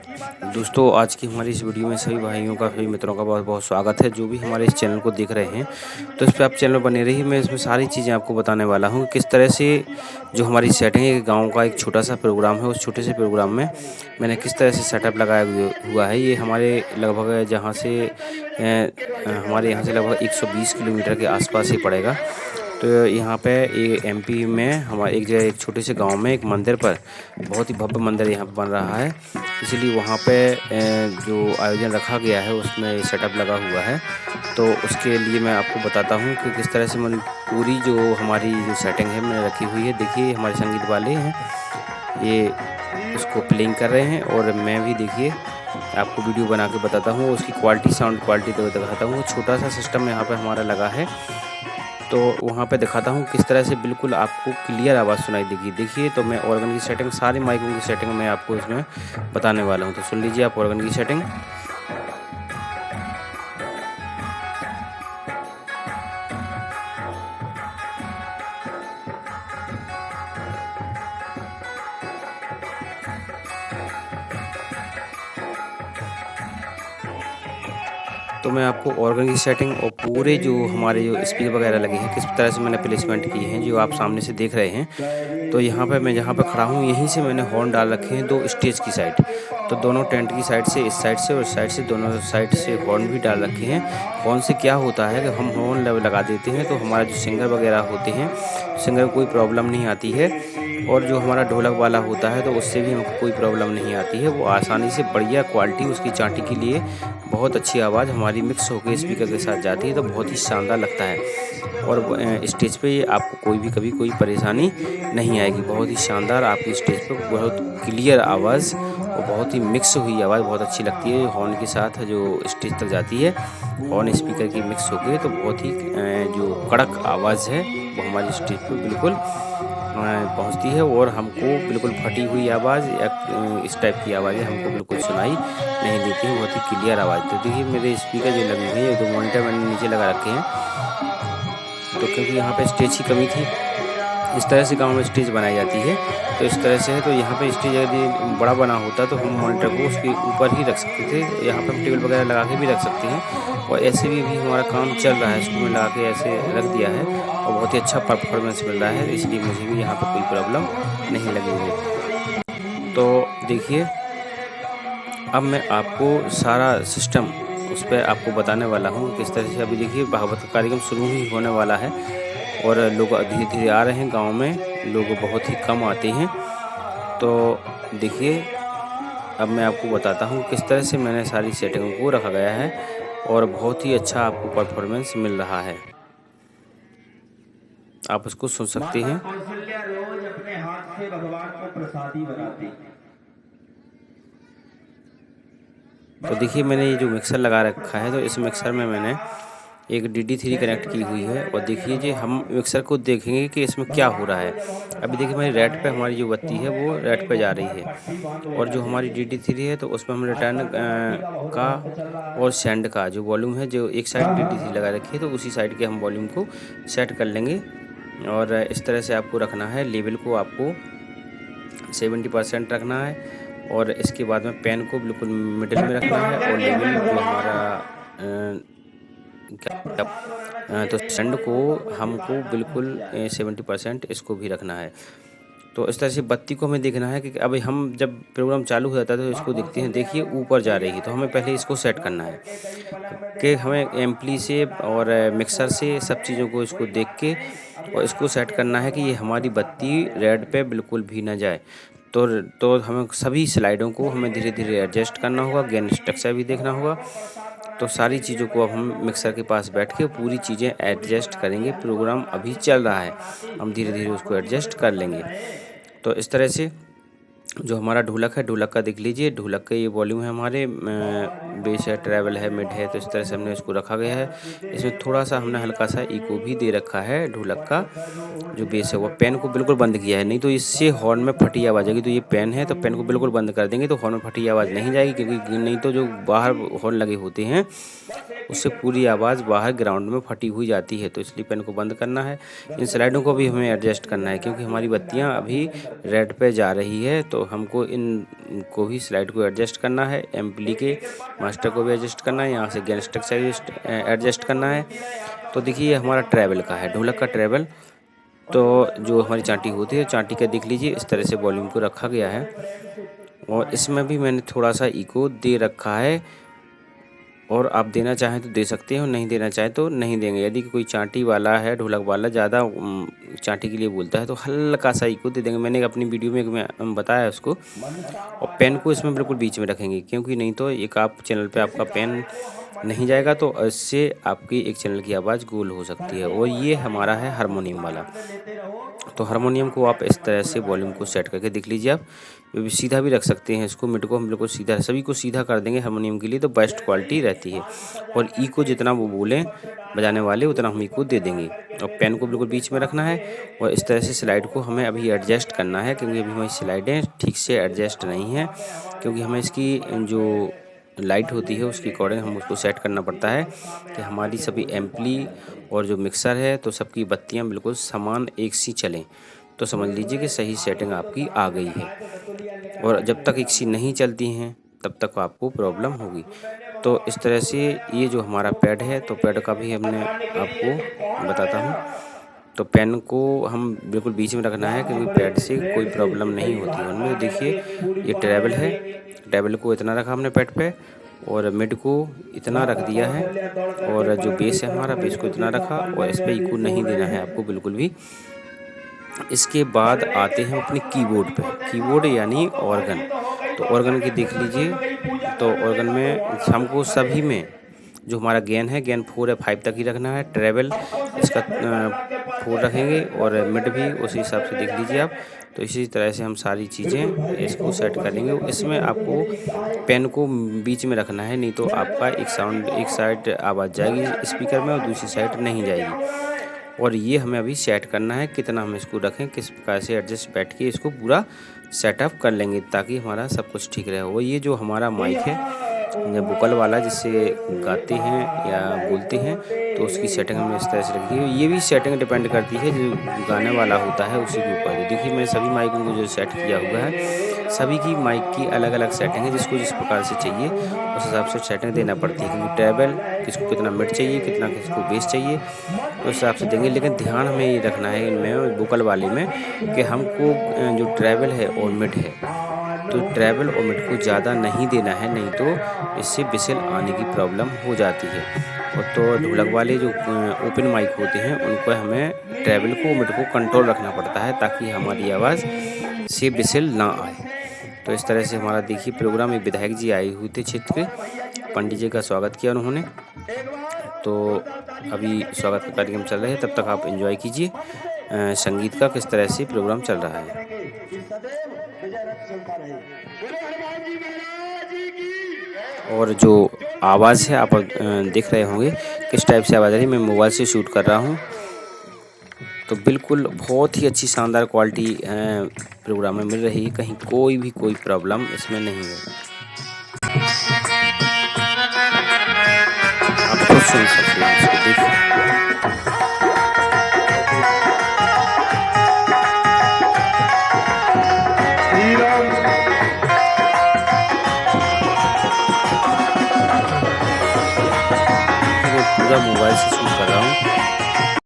दोस्तों, आज की हमारी इस वीडियो में सभी भाइयों का, सभी मित्रों का बहुत-बहुत स्वागत है, जो भी हमारे इस चैनल को देख रहे हैं। तो इस पे आप चैनल बने रहिए, मैं इसमें सारी चीज़ें आपको बताने वाला हूँ, किस तरह से जो हमारी सेटिंग है, गाँव का एक छोटा-सा प्रोग्राम है, उस छोटे से प्रोग्राम में मैंने किस तरह से सेटअप लगाया हुआ है। ये हमारे लगभग जहाँ से हमारे यहाँ से लगभग 120 किलोमीटर के आस-पास ही पड़ेगा। तो यहाँ पे एमपी में हमारे एक जगह, एक छोटे से गाँव में एक मंदिर पर बहुत ही भव्य मंदिर यहाँ पे बन रहा है। इसीलिए वहाँ पे जो आयोजन रखा गया है उसमें सेटअप लगा हुआ है। तो उसके लिए मैं आपको बताता हूँ कि किस तरह से मैंने पूरी जो हमारी जो सेटिंग है मैंने रखी हुई है। देखिए, हमारे संगीत वाले हैं, ये उसको प्लेइंग कर रहे हैं और मैं भी देखिए आपको वीडियो बना के बताता हूँ। उसकी क्वालिटी, साउंड क्वालिटी तो दिखाता हूँ। छोटा-सा सिस्टम यहाँ पे हमारा लगा है, तो वहाँ पे दिखाता हूँ किस तरह से बिल्कुल आपको क्लियर आवाज़ सुनाई देगी। देखिए, तो मैं ऑर्गन की सेटिंग, सारी माइकों की सेटिंग मैं आपको इसमें बताने वाला हूँ। तो सुन लीजिए आप ऑर्गन की सेटिंग। तो मैं आपको ऑर्गन की सेटिंग और पूरे जो हमारे जो स्पीकर वगैरह लगे हैं, किस तरह से मैंने प्लेसमेंट किए हैं, जो आप सामने से देख रहे हैं। तो यहाँ पे मैं जहाँ पे खड़ा हूँ, यहीं से मैंने हॉर्न डाल रखे हैं 2 स्टेज की साइड। तो दोनों टेंट की साइड से, इस साइड से और इस साइड से, दोनों साइड से हॉर्न भी डाल रखे हैं। हॉर्न से क्या होता है कि हम हॉर्न लगा देते हैं तो हमारा जो सिंगर वगैरह होते हैं, सिंगर को कोई प्रॉब्लम नहीं आती है। और जो हमारा ढोलक वाला होता है तो उससे भी हमको कोई प्रॉब्लम नहीं आती है। वो आसानी से, बढ़िया क्वालिटी उसकी चाटी के लिए, बहुत अच्छी आवाज़ हमारी मिक्स होकर स्पीकर के साथ जाती है, तो बहुत ही शानदार लगता है। और स्टेज पे आपको कोई भी कभी कोई परेशानी नहीं आएगी। बहुत ही शानदार आपकी स्टेज पे बहुत क्लियर आवाज़ और बहुत ही मिक्स हुई आवाज़ बहुत अच्छी लगती है। हॉर्न के साथ जो स्टेज तक जाती है, हॉर्न स्पीकर की मिक्स होके, तो बहुत ही जो कड़क आवाज़ है वो हमारी स्टेज पे बिल्कुल पहुँचती है। और हमको बिल्कुल फटी हुई आवाज़ या इस टाइप की आवाज़ें हमको बिल्कुल सुनाई नहीं देती हैं। बहुत ही क्लियर आवाज़। तो देखिए, मेरे स्पीकर जो लगे हुए हैं, ये 2 मॉनिटर मैंने नीचे लगा रखे हैं। तो क्योंकि यहाँ पे स्टेज की कमी थी, इस तरह से गाँव में स्टेज बनाई जाती है। तो इस तरह से है, तो यहाँ पे स्टेज यदि बड़ा बना होता तो हम मॉनिटर को उसके ऊपर ही रख सकते थे। यहाँ पे हम टेबल वगैरह लगा के भी रख सकते हैं। और ऐसे भी हमारा काम चल रहा है, इसको मैं लगा के ऐसे रख दिया है और बहुत ही अच्छा परफॉर्मेंस मिल रहा है। इसलिए मुझे भी यहाँ पे कोई प्रॉब्लम नहीं लगी हुई। तो देखिए, अब मैं आपको सारा सिस्टम उस पे आपको बताने वाला हूँ किस तरह से। अभी देखिए, भागवत का कार्यक्रम शुरू ही होने वाला है और लोग धीरे-धीरे आ रहे हैं। गाँव में लोग बहुत ही कम आते हैं। तो देखिए, अब मैं आपको बताता हूँ किस तरह से मैंने सारी सेटिंगों को रखा गया है और बहुत ही अच्छा आपको परफॉर्मेंस मिल रहा है। आप उसको सुन सकते हैं। कौशल्या रोज अपने हाथ से भगवान को प्रसादी बनाती। तो देखिए, मैंने ये जो मिक्सर लगा रखा है, तो इस मिक्सर में मैंने एक DD3 कनेक्ट की हुई है। और देखिए जी, हम मिक्सर को देखेंगे कि इसमें क्या हो रहा है। अभी देखिए, हमारी रेड पे हमारी जो बत्ती है वो रेड पे जा रही है। और जो हमारी DD3 है, तो उसमें हम रिटर्न का और सेंड का जो वॉल्यूम है, जो एक साइड DD3 लगा रखी है, तो उसी साइड के हम वॉल्यूम को सेट कर लेंगे। और इस तरह से आपको रखना है। लेवल को आपको 70% रखना है और इसके बाद में पेन को बिल्कुल मिडिल में रखना है। और लेवल जो हमारा तो सेंड को हमको बिल्कुल 70% इसको भी रखना है। तो इस तरह से बत्ती को हमें देखना है कि अभी हम जब प्रोग्राम चालू हो जाता है तो इसको देखते हैं। देखिए, ऊपर जा रही है, तो हमें पहले इसको सेट करना है कि हमें एम्पली से और मिक्सर से सब चीज़ों को इसको देख के और इसको सेट करना है कि ये हमारी बत्ती रेड पे बिल्कुल भी ना जाए। तो हमें सभी स्लाइडों को हमें धीरे-धीरे एडजस्ट करना होगा, गेन स्ट्रक्चर भी देखना होगा। तो सारी चीज़ों को अब हम मिक्सर के पास बैठ के पूरी चीज़ें एडजस्ट करेंगे। प्रोग्राम अभी चल रहा है, हम धीरे-धीरे उसको एडजस्ट कर लेंगे। तो इस तरह से जो हमारा ढोलक है, ढोलक का देख लीजिए, ढोलक का ये वॉल्यूम है हमारे, बेस है, ट्रैवल है, मिड है। तो इस तरह से हमने इसको रखा गया है। इसमें थोड़ा-सा हमने हल्का-सा इको भी दे रखा है। ढोलक का जो बेस है वो पेन को बिल्कुल बंद किया है, नहीं तो इससे हॉर्न में फटी आवाज़ आएगी। तो ये पेन है, तो पेन को बिल्कुल बंद कर देंगे तो हॉर्न में फटी आवाज़ नहीं जाएगी, क्योंकि नहीं तो जो बाहर हॉर्न लगे होते हैं उससे पूरी आवाज़ बाहर ग्राउंड में फटी हुई जाती है। तो इसलिए पेन को बंद करना है। इन स्लाइडों को भी हमें एडजस्ट करना है क्योंकि हमारी बत्तियां अभी रेड पे जा रही है, तो हमको इनको भी स्लाइड को एडजस्ट करना है। एम्पली के मास्टर को भी एडजस्ट करना है, यहाँ से गेन स्ट्रक्चर एडजस्ट करना है। तो देखिए ये हमारा ट्रैवल का है, ढोलक का ट्रैवल। तो जो हमारी चांटी होती है, चांटी का देख लीजिए इस तरह से वॉल्यूम को रखा गया है और इसमें भी मैंने थोड़ा सा इको दे रखा है और आप देना चाहें तो दे सकते हो, नहीं देना चाहें तो नहीं देंगे। यदि कोई चांटी वाला है, ढोलक वाला ज़्यादा चांटी के लिए बोलता है तो हल्का सा इको दे देंगे। मैंने अपनी वीडियो में बताया उसको। और पेन को इसमें बिल्कुल बीच में रखेंगे क्योंकि नहीं तो एक आप चैनल पे आपका पेन नहीं जाएगा तो इससे आपकी एक चैनल की आवाज़ गोल हो सकती है। और ये हमारा है हारमोनियम वाला। तो हारमोनियम को आप इस तरह से वॉल्यूम को सेट करके देख लीजिए। आप सीधा भी रख सकते हैं इसको, मिड को हम बिल्कुल सीधा, सभी को सीधा कर देंगे हारमोनियम के लिए तो बेस्ट क्वालिटी रहती है। और ई को जितना वो बोलें बजाने वाले उतना हम ई को दे देंगे। और पेन को बिल्कुल बीच में रखना है और इस तरह से स्लाइड को हमें अभी एडजस्ट करना है क्योंकि अभी हमारी स्लाइडें ठीक से एडजस्ट नहीं हैं, क्योंकि हमें इसकी जो लाइट होती है उसके अकॉर्डिंग हम उसको सेट करना पड़ता है कि हमारी सभी एम्पली और जो मिक्सर है तो सबकी बत्तियां बिल्कुल समान एक सी चलें। तो समझ लीजिए कि सही सेटिंग आपकी आ गई है। और जब तक एक सी नहीं चलती हैं तब तक आपको प्रॉब्लम होगी। तो इस तरह से ये जो हमारा पैड है, तो पैड का भी हमने आपको बताता हूँ। तो पेन को हम बिल्कुल बीच में रखना है क्योंकि पैड से कोई प्रॉब्लम नहीं होती है उनमें। देखिए ये ट्रैवल है, ट्रैवल को इतना रखा हमने पैड पे और मिड को इतना रख दिया है और जो बेस है हमारा, बेस को इतना रखा और इस पर इको नहीं देना है आपको बिल्कुल भी। इसके बाद आते हैं अपने कीबोर्ड पे, कीबोर्ड यानी ऑर्गन। तो ऑर्गन की देख लीजिए, तो ऑर्गन में हमको सभी में जो हमारा गेन है, गेन 4 या 5 तक ही रखना है। ट्रैवल इसका 4 रखेंगे और मिड भी उसी हिसाब से देख लीजिए आप। तो इसी तरह से हम सारी चीज़ें इसको सेट करेंगे। इसमें आपको पेन को बीच में रखना है, नहीं तो आपका एक साउंड एक साइड आवाज़ जाएगी स्पीकर में और दूसरी साइड नहीं जाएगी। और ये हमें अभी सेट करना है कितना हम इसको रखें, किस प्रकार से एडजस्ट बैठ के इसको पूरा सेटअप कर लेंगे ताकि हमारा सब कुछ ठीक रहे। वो ये जो हमारा माइक है वोकल वाला जिससे गाते हैं या बोलते हैं, तो उसकी सेटिंग हमने इस तरह से रखी है। ये भी सेटिंग डिपेंड करती है जो गाने वाला होता है उसी के ऊपर। देखिए मैंने सभी माइकों को जो सेट किया हुआ है, सभी की माइक की अलग अलग सेटिंग है, जिसको जिस प्रकार से चाहिए उस हिसाब से सेटिंग देना पड़ती है। क्योंकि ट्रैवल किसको कितना मिड चाहिए, कितना किसको बेस चाहिए, तो उस हिसाब से देंगे। लेकिन ध्यान हमें ये रखना है इनमें वोकल वाले में कि हमको जो ट्रैवल है और मिड है, तो ट्रैवल और मिड को ज़्यादा नहीं देना है, नहीं तो इससे विसल आने की प्रॉब्लम हो जाती है। और तो ढोलक वाले जो ओपन माइक होते हैं उनको हमें ट्रैवल को मिड को कंट्रोल रखना पड़ता है ताकि हमारी आवाज़ से विसल ना आए। तो इस तरह से हमारा देखिए प्रोग्राम, एक विधायक जी आए हुए थे क्षेत्र के, पंडित जी का स्वागत किया उन्होंने। तो अभी स्वागत का कार्यक्रम चल रहा है, तब तक आप एंजॉय कीजिए संगीत का किस तरह से प्रोग्राम चल रहा है। और जो आवाज़ है आप देख रहे होंगे किस टाइप से आवाज़ आ रही है। मैं मोबाइल से शूट कर रहा हूँ, तो बिल्कुल बहुत ही अच्छी शानदार क्वालिटी प्रोग्राम में मिल रही है। कहीं कोई प्रॉब्लम इसमें नहीं है। आप खुद सुन सकते हैं इसको, देखिए। पूरा मोबाइल से